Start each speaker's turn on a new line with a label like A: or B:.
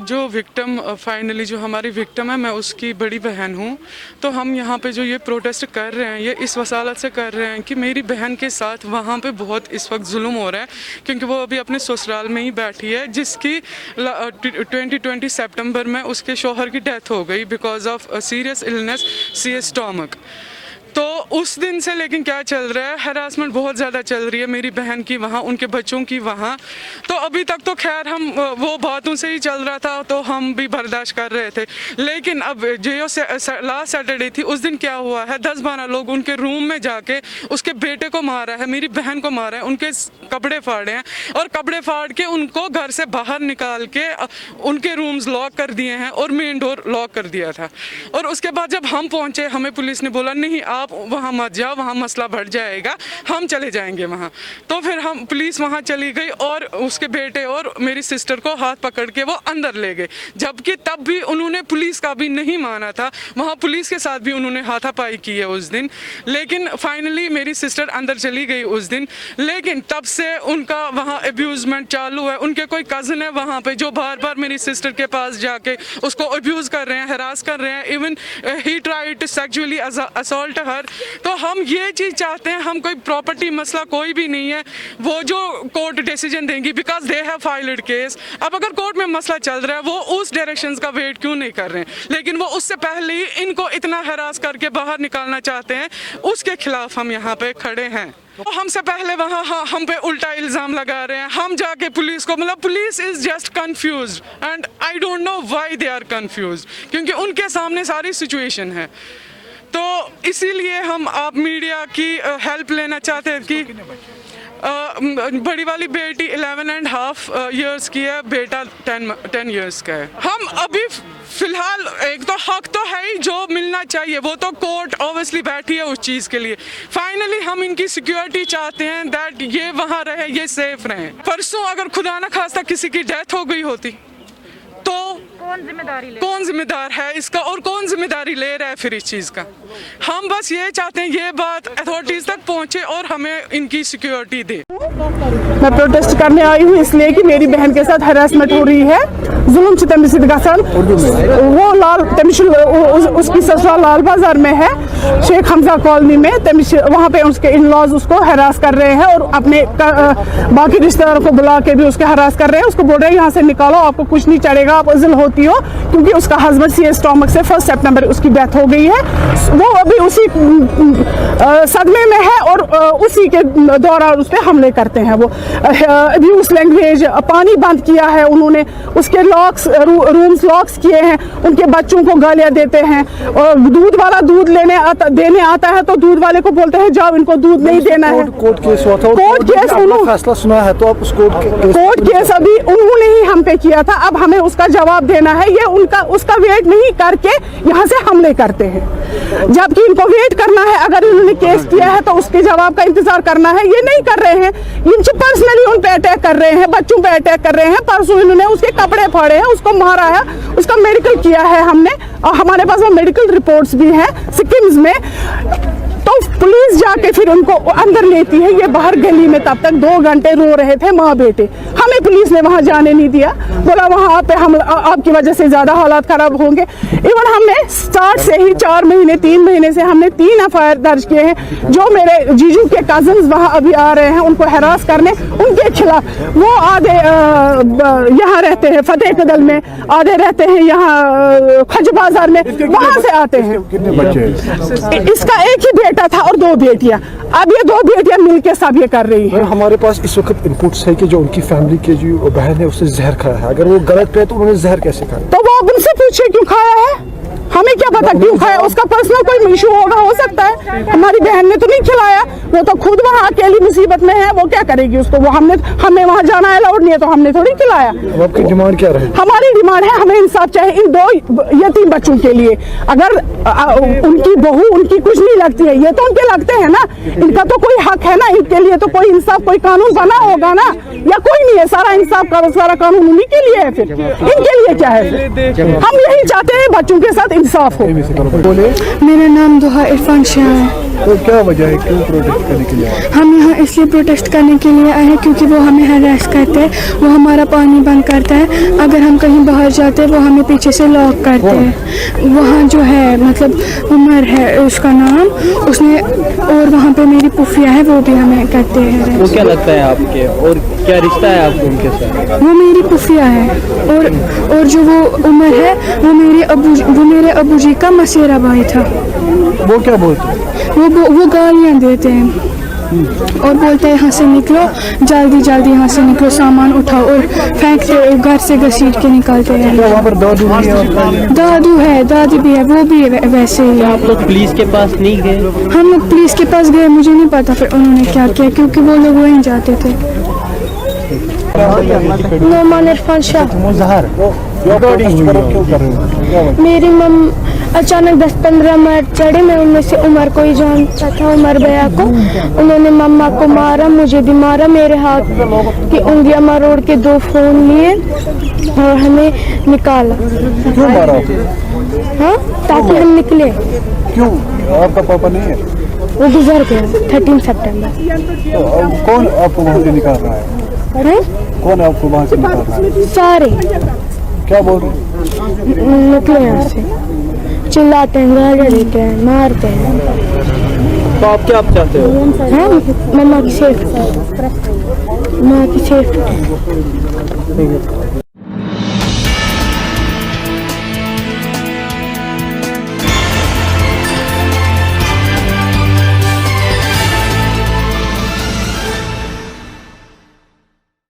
A: जो victim finally जो हमारी विक्टिम है, मैं उसकी बड़ी बहन हूँ। तो हम यहाँ पे जो ये प्रोटेस्ट कर रहे हैं, ये इस वसालत से कर रहे हैं कि मेरी बहन के साथ वहाँ पे बहुत इस वक्त जुल्म हो रहा है, क्योंकि वो अभी अपने ससुराल में ही बैठी है, जिसकी 2020 सितंबर में उसके शौहर की डेथ हो गई because of serious illness CS stomach. तो उस दिन से लेकिन क्या चल रहा है, हरासमेंट बहुत ज़्यादा चल रही है मेरी बहन की वहाँ, उनके बच्चों की वहाँ। तो अभी तक तो खैर हम वो बातों से ही चल रहा था, तो हम भी बर्दाश्त कर रहे थे। लेकिन अब जो लास्ट सैटरडे थी, उस दिन क्या हुआ है, 10-12 लोग उनके रूम में जाके उसके बेटे को मारा है, मेरी बहन को मारा है, उनके कपड़े फाड़े हैं और कपड़े फाड़ के उनको घर से बाहर निकाल के उनके रूम्स लॉक कर दिए हैं और मेन डोर लॉक कर दिया था। और उसके बाद जब हम पहुँचे, हमें पुलिस ने बोला नहीं आप वहाँ मत जाओ, वहाँ मसला बढ़ जाएगा, हम चले जाएंगे वहाँ। तो फिर हम पुलिस वहाँ चली गई और उसके बेटे और मेरी सिस्टर को हाथ पकड़ के वो अंदर ले गए, जबकि तब भी उन्होंने पुलिस का भी नहीं माना था। वहाँ पुलिस के साथ भी उन्होंने हाथापाई की है उस दिन। लेकिन फाइनली मेरी सिस्टर अंदर चली गई उस दिन। लेकिन तब से उनका वहाँ अब्यूजमेंट चालू है। उनके कोई कज़न है वहाँ पे जो बार बार मेरी सिस्टर के पास जाके उसको अब्यूज़ कर रहे हैं, हरास कर रहे हैं। Even he tried to sexually assault her. तो हम ये चीज़ चाहते हैं, हम कोई प्रॉपर्टी मसला कोई भी नहीं है, वो जो कोर्ट डिसीजन देंगी, because they have filed case. अब अगर कोर्ट में मसला चल रहा है, वो उस डायरेक्शंस का वेट क्यों नहीं कर रहे हैं, लेकिन वो उससे पहले ही इनको इतना हरास करके बाहर निकालना चाहते हैं, उसके खिलाफ हम यहाँ पे खड़े हैं। तो हमसे पहले वहाँ हम पे उल्टा इल्ज़ाम लगा रहे हैं, हम जाके पुलिस को, मतलब police is just confuse and I don't know why they are confuse, क्योंकि उनके सामने सारी सिचुएशन है। तो इसीलिए हम आप मीडिया की हेल्प लेना चाहते हैं कि बड़ी वाली बेटी 11.5 years की है, बेटा 10 years का है। हम अभी फिलहाल एक तो हक तो है ही जो मिलना चाहिए, वो तो कोर्ट ऑब्वियसली बैठी है उस चीज़ के लिए। फाइनली हम इनकी सिक्योरिटी चाहते हैं दैट ये वहाँ रहे, ये सेफ रहें। परसों अगर खुदा न खास्ता किसी की डेथ हो गई होती तो कौन जिम्मेदार है इसका, और कौन जिम्मेदारी ले रहा है फिर इस चीज़ का। हम बस ये चाहते हैं ये बात अथॉरिटीज़ तक पहुँचे और हमें इनकी सिक्योरिटी दे।
B: मैं प्रोटेस्ट करने आई हूँ इसलिए कि मेरी बहन के साथ हरासमेंट हो रही है, जुल्म से तमिश गसन। वो लाल तमिश उसकी ससुराल लाल बाजार में है, शेख हमजा कॉलोनी में तमिश, वहाँ पे उसके इन लॉज उसको हरास कर रहे हैं और अपने बाकी रिश्तेदारों को बुला के भी उसके हरास कर रहे हैं। उसको बोल रहे हैं यहाँ से निकालो, आपको कुछ नहीं चढ़ेगा, आप अज़ल होती हो, क्योंकि उसका हस्बैंड CS स्टोमक से 1 सितंबर उसकी डेथ हो गई है। वो अभी उसी सदमे में है और उसी के दौरान उस पर हमले करते हैं। वो अब्यूज लैंग्वेज, पानी बंद किया है उन्होंने, उसके रूम्स लॉक्स किए हैं, उनके बच्चों को गालियां देते हैं। और दूध वाला दूध देने आता है तो दूध वाले को बोलते हैं जाओ, इनको दूध नहीं देना है।
C: कोर्ट केस हुआ था,
B: कोर्ट केस
C: फैसला सुना है, तो आप उस
B: कोर्ट केस अभी उन्होंने ही हम पे किया था, अब हमें उसका जवाब देना है। ये उसका वेट नहीं करके यहाँ से हमले करते हैं, जबकि इनको वेट करना है। अगर इन्होंने केस किया है तो उसके जवाब का इंतजार करना है, ये नहीं कर रहे हैं। इनसे पर्सनली उन पे अटैक कर रहे हैं, बच्चों पे अटैक कर रहे हैं। परसों इन्होंने उसके कपड़े फाड़े हैं, उसको मारा है, उसका मेडिकल किया है हमने, और हमारे पास वो मेडिकल रिपोर्ट्स भी हैं सिक्किम में। तो पुलिस जाके फिर उनको अंदर लेती है, ये बाहर गली में तब तक 2 घंटे रो रहे थे माँ बेटे। हमें पुलिस ने वहाँ जाने नहीं दिया, बोला वहाँ पे हम आपकी वजह से ज़्यादा हालात ख़राब होंगे। इवन हमने स्टार्ट से ही 4 महीने 3 महीने से हमने 3 FIR दर्ज किए हैं। जो मेरे जीजू के कजन्स वहाँ अभी आ रहे हैं उनको हरास करने, उनके खिलाफ। वो आधे यहाँ रहते हैं फतेह कदल में, आधे रहते हैं यहाँ खज बाजार में, वहाँ से आते हैं। इसका एक ही बेटा था और 2 बेटियां, अब ये 2 बेटियां मिलके सब ये कर रही है।
C: हमारे पास इस वक्त इनपुट्स है कि जो उनकी फैमिली के जो बहन है उसने जहर खाया है। अगर वो गलत पे है तो उन्होंने जहर कैसे खाया?
B: तो वो उनसे पूछे क्यों खाया है, हमें क्या पता क्यों खाया। उसका पर्सनल कोई इशू होगा, हो सकता है। हमारी बहन ने तो नहीं खिलाया, वो तो खुद वहाँ अकेली मुसीबत में है, वो क्या करेगी उसको। वो हमें वहाँ जाना अलाउड नहीं है, तो हमने थोड़ी खिलाया।
C: आपकी डिमांड क्या रही?
B: हमारी डिमांड है हमें इंसाफ चाहिए इन 2 यतीम बच्चों के लिए। अगर उनकी बहू उनकी कुछ नहीं लगती है, ये तो उनके लगते हैं ना, इनका तो कोई हक है ना, इनके लिए तो कोई इंसाफ, कोई कानून बना होगा ना, या कोई नहीं है। सारा इंसाफ का सारा कानून उन्हीं के लिए है, फिर इनके लिए क्या है? हम यही चाहते हैं बच्चों के साथ इंसाफ हो।
D: मेरा नाम दुहा इरफान शाह है।
C: तो क्या वजह है, क्यों प्रोटेस्ट करने के लिए आए?
D: हम यहाँ इसलिए प्रोटेस्ट करने के लिए आए हैं क्योंकि वो हमें हरास करते हैं, वो हमारा पानी बंद करता है, अगर हम कहीं बाहर जाते हैं वो हमें पीछे से लॉक करते हैं। वहाँ जो है मतलब उमर है उसका नाम, उसने, और वहाँ पे मेरी पुफिया है वो भी हमें करते हैं।
E: वो क्या लगता है आपके, और क्या रिश्ता है आपको उनके साथ?
D: वो मेरी पुफिया है, और जो वो उमर है वो मेरे अबू जी का मसेरा भाई था।
C: वो क्या बोलते हैं?
D: वो गालियाँ देते हैं और बोलते हैं यहाँ से निकलो, जल्दी जल्दी यहाँ से निकलो, सामान उठाओ, और फेंकते, घर से घसीट के निकालते हैं।
C: क्या वहाँ पर दादू नहीं है आपका?
D: दादू है, दादी भी है, वो भी वैसे ही है।
E: आप लोग पुलिस के पास नहीं गए?
D: हम लोग पुलिस के पास गए, मुझे नहीं पता फिर उन्होंने क्या किया, क्योंकि वो लोग वहीं जाते थे। नोमान इरफान शाह।
C: क्यों कर रहे हो?
D: मेरी मम अचानक 10-15 मिनट चढ़े, मैं उनमें से उमर को ही जानता था, उमर भैया को। उन्होंने मम्मा को मारा, मुझे भी मारा, मेरे हाथ की उंगलियां मरोड़ के 2 फोन लिए और हमें निकाला।
C: क्यों मारा?
D: हाँ, ताकि हम निकले।
C: क्यों? आपका पापा नहीं है?
D: वो गुजर गया 13 सितंबर।
C: तो अब कौन आपको वहाँ से निकाल रहा है?
D: हैं?
C: कौन आपको वहाँ से निकाल रहा है?
D: सारे
C: क्या बोल रहे हैं?
D: निकले यहाँ से, चिल्लाते हैं, गालियाँ देते हैं, मारते हैं।
E: तो आप क्या आप चाहते हो?
D: हाँ, मम्मा की सेफ्टी, माँ की सेफ्टी।